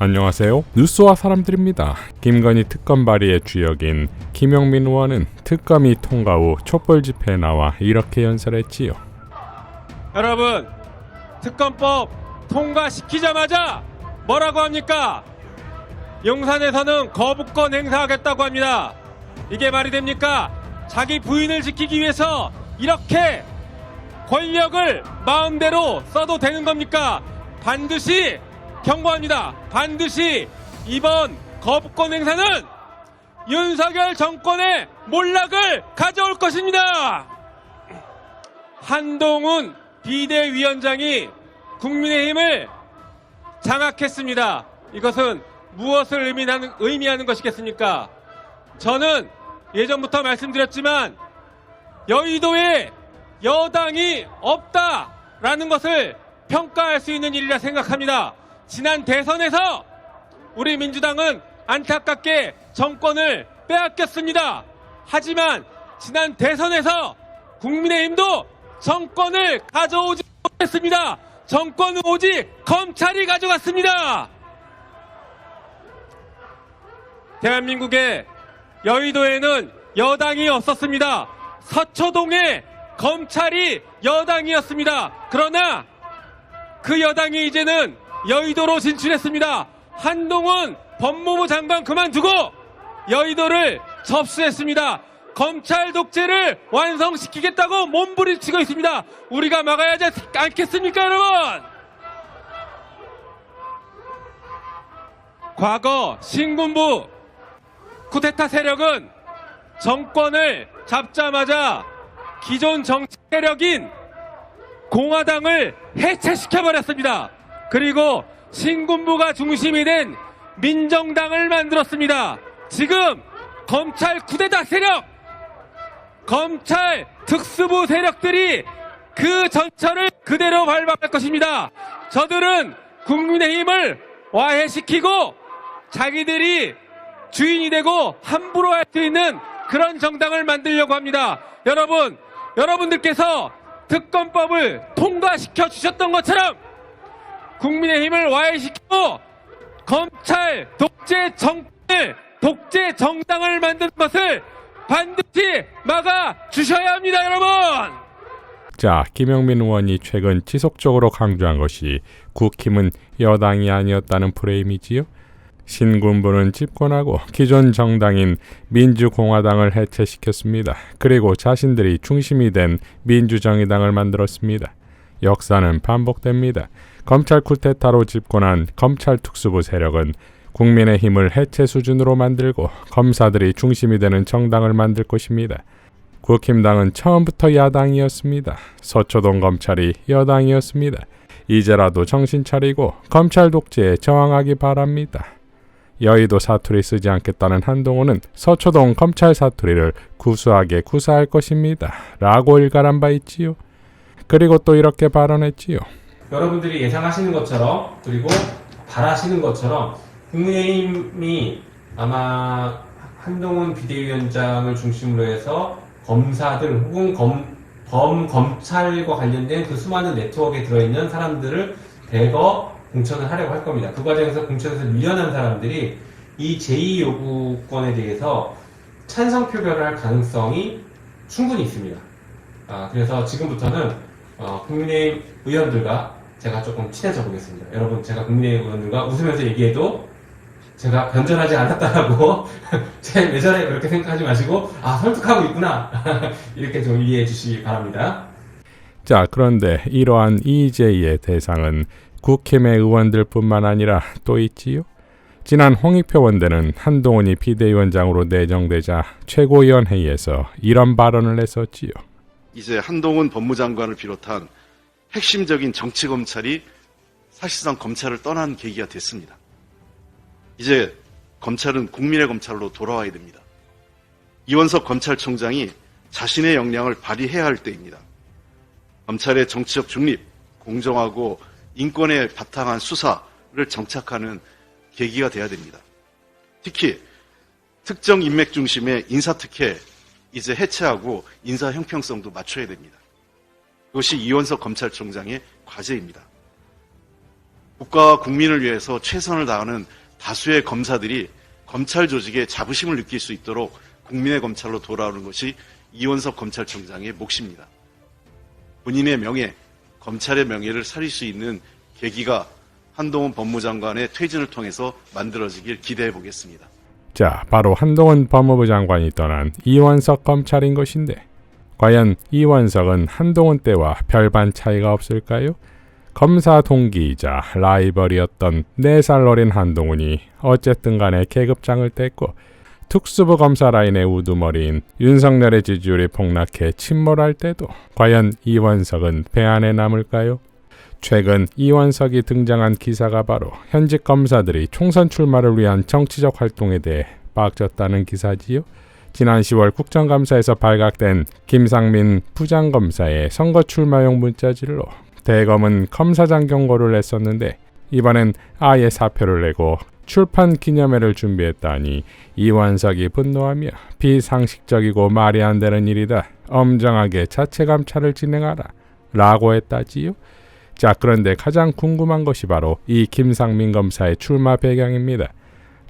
안녕하세요. 뉴스와 사람들입니다. 김건희 특검 발의의 주역인 김용민 의원은 특검이 통과 후 촛불 집회에 나와 이렇게 연설했지요. 여러분, 특검법 통과시키자마자 뭐라고 합니까? 용산에서는 거부권 행사하겠다고 합니다. 이게 말이 됩니까? 자기 부인을 지키기 위해서 이렇게 권력을 마음대로 써도 되는 겁니까? 반드시 경고합니다. 반드시 이번 거부권 행사는 윤석열 정권의 몰락을 가져올 것입니다. 한동훈 비대위원장이 국민의힘을 장악했습니다. 이것은 무엇을 의미하는 것이겠습니까? 저는 예전부터 말씀드렸지만 여의도에 여당이 없다라는 것을 평가할 수 있는 일이라 생각합니다. 지난 대선에서 우리 민주당은 안타깝게 정권을 빼앗겼습니다. 하지만 지난 대선에서 국민의힘도 정권을 가져오지 못했습니다. 정권은 오직 검찰이 가져갔습니다. 대한민국의 여의도에는 여당이 없었습니다. 서초동에 검찰이 여당이었습니다. 그러나 그 여당이 이제는 여의도로 진출했습니다. 한동훈 법무부 장관 그만두고 여의도를 접수했습니다. 검찰 독재를 완성시키겠다고 몸부림치고 있습니다. 우리가 막아야 하지 않겠습니까, 여러분? 과거 신군부 쿠데타 세력은 정권을 잡자마자 기존 정치 세력인 공화당을 해체시켜버렸습니다. 그리고 신군부가 중심이 된 민정당을 만들었습니다. 지금 검찰 쿠데타 세력, 검찰 특수부 세력들이 그 전철을 그대로 밟아갈 것입니다. 저들은 국민의힘을 와해시키고 자기들이 주인이 되고 함부로 할 수 있는 그런 정당을 만들려고 합니다. 여러분들께서 특검법을 통과시켜 주셨던 것처럼 국민의힘을 와해시키고 검찰 독재 정당을 만드는 것을 반드시 막아 주셔야 합니다, 여러분. 자, 김용민 의원이 최근 지속적으로 강조한 것이 국힘은 여당이 아니었다는 프레임이지요. 신군부는 집권하고 기존 정당인 민주공화당을 해체시켰습니다. 그리고 자신들이 중심이 된 민주정의당을 만들었습니다. 역사는 반복됩니다. 검찰 쿠데타로 집권한 검찰 특수부 세력은 국민의힘을 해체 수준으로 만들고 검사들이 중심이 되는 정당을 만들 것입니다. 국힘당은 처음부터 야당이었습니다. 서초동 검찰이 여당이었습니다. 이제라도 정신 차리고 검찰 독재에 저항하기 바랍니다. 여의도 사투리 쓰지 않겠다는 한동훈은 서초동 검찰 사투리를 구수하게 구사할 것입니다. 라고 일갈한 바 있지요. 그리고 또 이렇게 발언했지요. 여러분들이 예상하시는 것처럼 그리고 바라시는 것처럼 국민의힘이 아마 한동훈 비대위원장을 중심으로 해서 검사들 혹은 검찰과 관련된 그 수많은 네트워크에 들어있는 사람들을 대거 공천을 하려고 할 겁니다. 그 과정에서 공천에서 밀려난 사람들이 이 제2요구권에 대해서 찬성 표결을 할 가능성이 충분히 있습니다. 그래서 지금부터는 국민의힘 의원들과 제가 조금 친해져 보겠습니다. 여러분, 제가 국민의힘 의원들과 웃으면서 얘기해도 제가 변전하지 않았다라고 왜 저래 그렇게 생각하지 마시고 설득하고 있구나 이렇게 좀 이해해 주시기 바랍니다. 자, 그런데 이러한 EJ의 대상은 국힘의 의원들뿐만 아니라 또 있지요. 지난 홍익표 원내는 한동훈이 비대위원장으로 내정되자 최고위원회의에서 이런 발언을 했었지요. 이제 한동훈 법무장관을 비롯한 핵심적인 정치검찰이 사실상 검찰을 떠난 계기가 됐습니다. 이제 검찰은 국민의 검찰로 돌아와야 됩니다. 이원석 검찰총장이 자신의 역량을 발휘해야 할 때입니다. 검찰의 정치적 중립, 공정하고 인권에 바탕한 수사를 정착하는 계기가 돼야 됩니다. 특히 특정 인맥 중심의 인사특혜 이제 해체하고 인사 형평성도 맞춰야 됩니다. 그것이 이원석 검찰총장의 과제입니다. 국가와 국민을 위해서 최선을 다하는 다수의 검사들이 검찰 조직에 자부심을 느낄 수 있도록 국민의 검찰로 돌아오는 것이 이원석 검찰총장의 몫입니다. 본인의 명예, 검찰의 명예를 살릴 수 있는 계기가 한동훈 법무장관의 퇴진을 통해서 만들어지길 기대해 보겠습니다. 자, 바로 한동훈 법무부 장관이 떠난 이원석 검찰인 것인데 과연 이원석은 한동훈 때와 별반 차이가 없을까요? 검사 동기이자 라이벌이었던 4살 어린 한동훈이 어쨌든 간에 계급장을 뗐고 특수부 검사 라인의 우두머리인 윤석열의 지지율이 폭락해 침몰할 때도 과연 이원석은 배 안에 남을까요? 최근 이원석이 등장한 기사가 바로 현직 검사들이 총선 출마를 위한 정치적 활동에 대해 빡쳤다는 기사지요. 지난 10월 국정감사에서 발각된 김상민 부장검사의 선거 출마용 문자질로 대검은 검사장 경고를 냈었는데 이번엔 아예 사표를 내고 출판 기념회를 준비했다니 이원석이 분노하며 비상식적이고 말이 안 되는 일이다. 엄정하게 자체 감찰을 진행하라. 라고 했다지요. 자, 그런데 가장 궁금한 것이 바로 이 김상민 검사의 출마 배경입니다.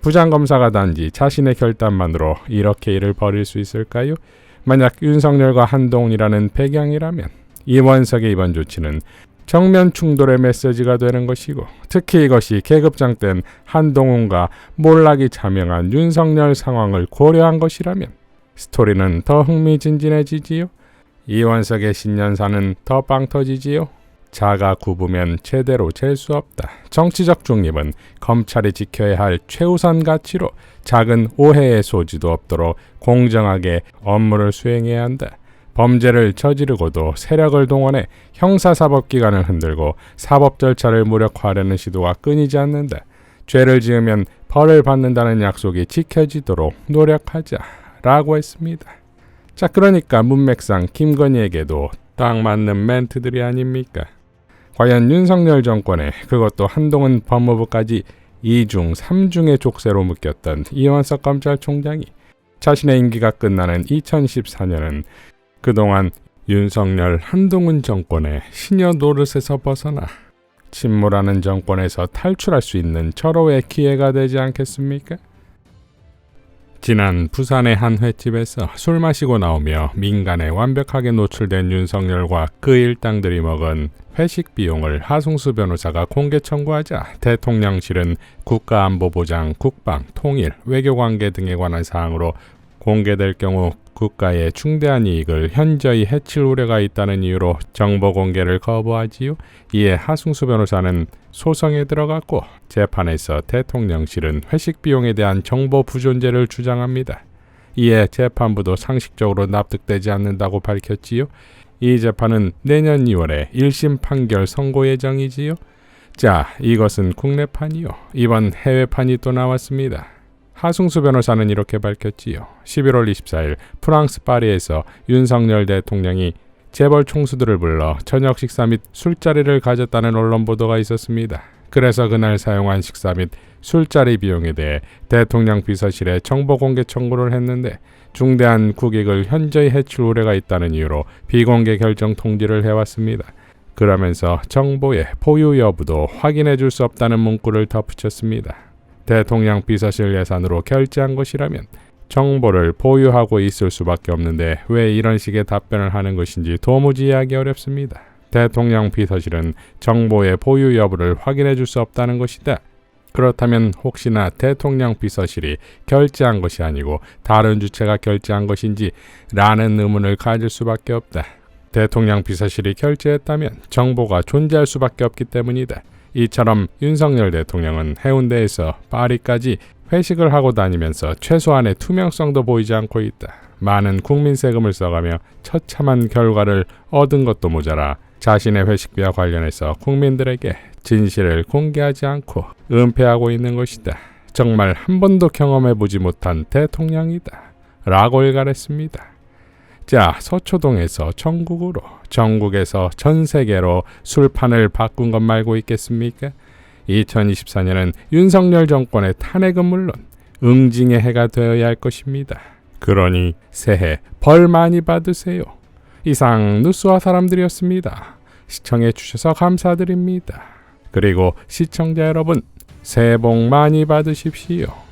부장검사가 단지 자신의 결단만으로 이렇게 일을 벌일 수 있을까요? 만약 윤석열과 한동훈이라는 배경이라면 이원석의 이번 조치는 정면 충돌의 메시지가 되는 것이고 특히 이것이 계급장 땐 한동훈과 몰락이 자명한 윤석열 상황을 고려한 것이라면 스토리는 더 흥미진진해지지요. 이원석의 신년사는 더 빵 터지지요. 자가 굽으면 제대로 잴 수 없다. 정치적 중립은 검찰이 지켜야 할 최우선 가치로 작은 오해의 소지도 없도록 공정하게 업무를 수행해야 한다. 범죄를 저지르고도 세력을 동원해 형사사법기관을 흔들고 사법 절차를 무력화하려는 시도가 끊이지 않는다. 죄를 지으면 벌을 받는다는 약속이 지켜지도록 노력하자 라고 했습니다. 자, 그러니까 문맥상 김건희에게도 딱 맞는 멘트들이 아닙니까? 과연 윤석열 정권에 그것도 한동훈 법무부까지 2중, 3중의 족쇄로 묶였던 이원석 검찰총장이 자신의 임기가 끝나는 2014년은 그동안 윤석열, 한동훈 정권의 시녀 노릇에서 벗어나 침몰하는 정권에서 탈출할 수 있는 절호의 기회가 되지 않겠습니까? 지난 부산의 한 횟집에서 술 마시고 나오며 민간에 완벽하게 노출된 윤석열과 그 일당들이 먹은 회식 비용을 하승수 변호사가 공개 청구하자 대통령실은 국가안보보장, 국방, 통일, 외교관계 등에 관한 사항으로 공개될 경우 국가의 중대한 이익을 현저히 해칠 우려가 있다는 이유로 정보 공개를 거부하지요. 이에 하승수 변호사는 소송에 들어갔고 재판에서 대통령실은 회식 비용에 대한 정보 부존재를 주장합니다. 이에 재판부도 상식적으로 납득되지 않는다고 밝혔지요. 이 재판은 내년 2월에 1심 판결 선고 예정이지요. 자, 이것은 국내판이요. 이번 해외판이 또 나왔습니다. 하승수 변호사는 이렇게 밝혔지요. 11월 24일 프랑스 파리에서 윤석열 대통령이 재벌 총수들을 불러 저녁 식사 및 술자리를 가졌다는 언론 보도가 있었습니다. 그래서 그날 사용한 식사 및 술자리 비용에 대해 대통령 비서실에 정보 공개 청구를 했는데 중대한 국익을 현저히 해칠 우려가 있다는 이유로 비공개 결정 통지를 해왔습니다. 그러면서 정보의 보유 여부도 확인해 줄 수 없다는 문구를 덧붙였습니다. 대통령 비서실 예산으로 결제한 것이라면 정보를 보유하고 있을 수밖에 없는데 왜 이런 식의 답변을 하는 것인지 도무지 이해하기 어렵습니다. 대통령 비서실은 정보의 보유 여부를 확인해 줄 수 없다는 것이다. 그렇다면 혹시나 대통령 비서실이 결제한 것이 아니고 다른 주체가 결제한 것인지 라는 의문을 가질 수밖에 없다. 대통령 비서실이 결제했다면 정보가 존재할 수밖에 없기 때문이다. 이처럼 윤석열 대통령은 해운대에서 파리까지 회식을 하고 다니면서 최소한의 투명성도 보이지 않고 있다. 많은 국민 세금을 써가며 처참한 결과를 얻은 것도 모자라 자신의 회식비와 관련해서 국민들에게 진실을 공개하지 않고 은폐하고 있는 것이다. 정말 한 번도 경험해보지 못한 대통령이다. 라고 일갈했습니다. 자, 서초동에서 전국으로, 전국에서 전 세계로 술판을 바꾼 것 말고 있겠습니까? 2024년은 윤석열 정권의 탄핵은 물론 응징의 해가 되어야 할 것입니다. 그러니 새해 벌 많이 받으세요. 이상 누스와 사람들이었습니다. 시청해 주셔서 감사드립니다. 그리고 시청자 여러분, 새해 복 많이 받으십시오.